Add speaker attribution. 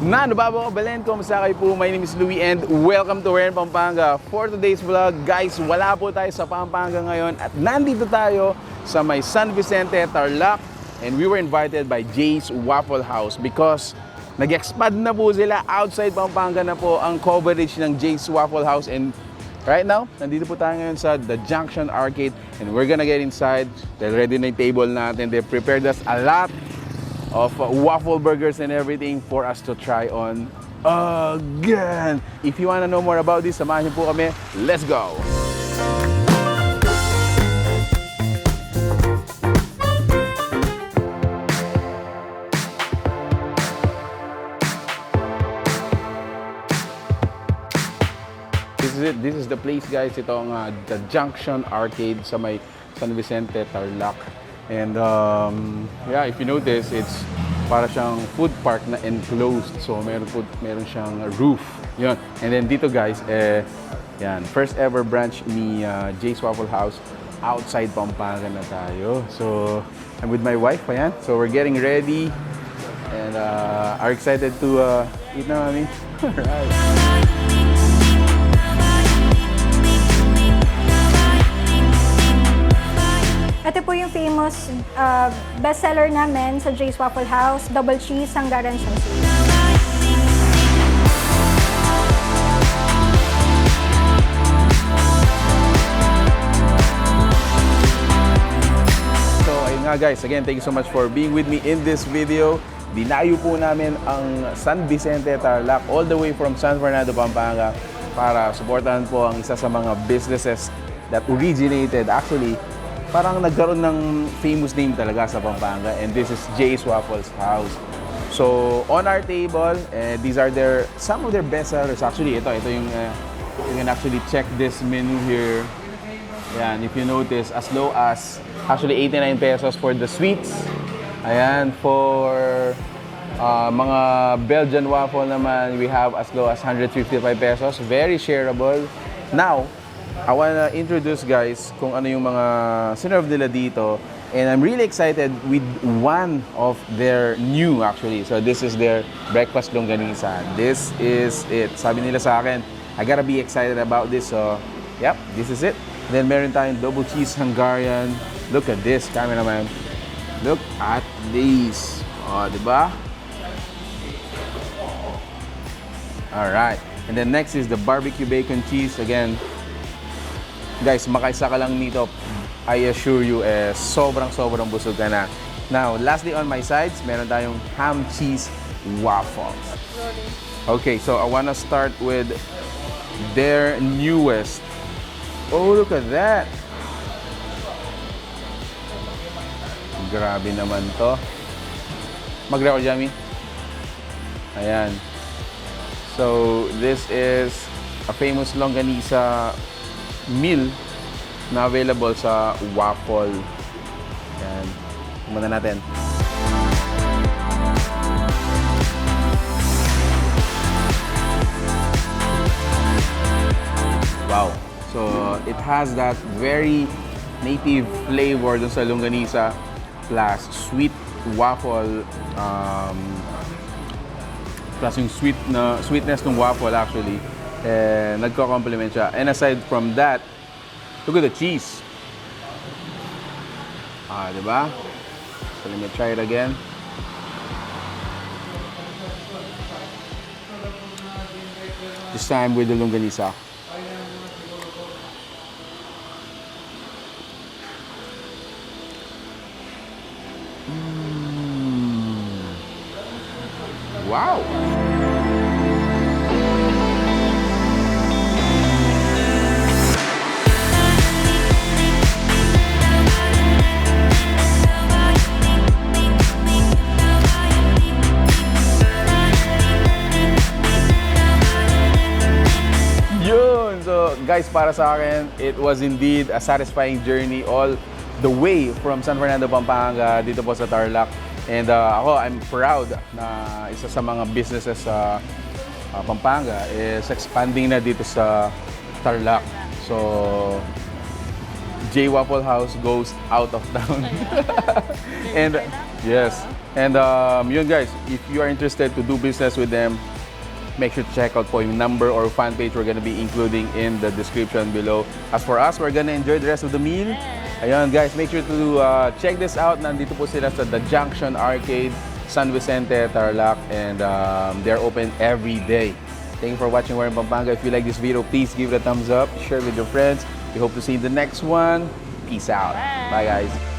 Speaker 1: Nababo ko, Belen, kumusta kayo po? My name is Louie and welcome to We're in Pampanga. For today's vlog, guys, wala po tayo sa Pampanga ngayon at nandito tayo sa may San Vicente, Tarlac, and we were invited by Jay's Waffle House because nag-expand na po sila. Outside Pampanga na po ang coverage ng Jay's Waffle House, and right now, nandito po tayo ngayon sa the Junction Arcade and we're gonna get inside. They're ready na yung table natin. They prepared us a lot of waffle burgers and everything for us to try on again. If you wanna know more about this, samahan niyo po kami. Let's go! This is it. This is the place, guys. Ito ang the Junction Arcade sa may San Vicente, Tarlac. And yeah, if you notice, it's para siyang food park na enclosed. So meron siyang roof. Yun. And then dito, guys, yan, first ever branch ni Jay's Waffle House outside Pampanga na tayo. So I'm with my wife, ayan. So we're getting ready and are excited to eat na, mami. Alright.
Speaker 2: Ito po yung famous bestseller namin sa Jay's Waffle House, double cheese, Hungarian sausage.
Speaker 1: So ayun nga, guys, again, thank you so much for being with me in this video. Dinayo po namin ang San Vicente, Tarlac, all the way from San Fernando, Pampanga para suportahan po ang isa sa mga businesses that originated, actually, parang nagkaroon ng famous name talaga sa Pampanga, and this is Jay's Waffles House. So on our table, these are some of their best sellers. Actually, ito yung you can actually check this menu here. Ayan, if you notice, as low as actually 89 pesos for the sweets. Ayan, for mga Belgian waffle naman, we have as low as 155 pesos. Very shareable. Now, I wanna introduce, guys, kung ano yung mga sinerve nila dito. And I'm really excited with one of their new, actually. So this is their breakfast longganisa. This is it. Sabi nila sa akin, I gotta be excited about this. So, yep, this is it. Then meron tayong double cheese Hungarian. Look at this, cameraman. Look at this. Oh, diba? Alright. And then next is the barbecue bacon cheese. Again, guys, makaisa ka lang nito, I assure you, sobrang busog ka na. Now, lastly on my sides, meron tayong ham cheese waffles. Okay, so I wanna start with their newest. Oh, look at that! Grabe naman to. Mag-record, Jamie? Ayan. So, this is a famous longganisa meal na available sa waffle. Yan. Tumana natin. Wow. So, it has that very native flavor dun sa longganisa plus sweet waffle plus yung sweetness ng waffle, actually. Nagko-complement siya. And aside from that, look at the cheese. Diba? So let me try it again. This time with the longganisa. Wow! Guys, para sa akin, it was indeed a satisfying journey all the way from San Fernando, Pampanga, dito po sa Tarlac. And ako, I'm proud na isa sa mga businesses sa Pampanga is expanding na dito sa Tarlac. So, J Waffle House goes out of town. And yes. And yun guys, if you are interested to do business with them, make sure to check out po yung number or fan page we're gonna be including in the description below. As for us, we're gonna enjoy the rest of the meal. Ayun guys, make sure to check this out. Nandito po sila sa the Junction Arcade, San Vicente, Tarlac, and they're open every day. Thank you for watching We're in Pampanga. If you like this video, please give it a thumbs up, share with your friends. We hope to see you in the next one. Peace out. Bye guys.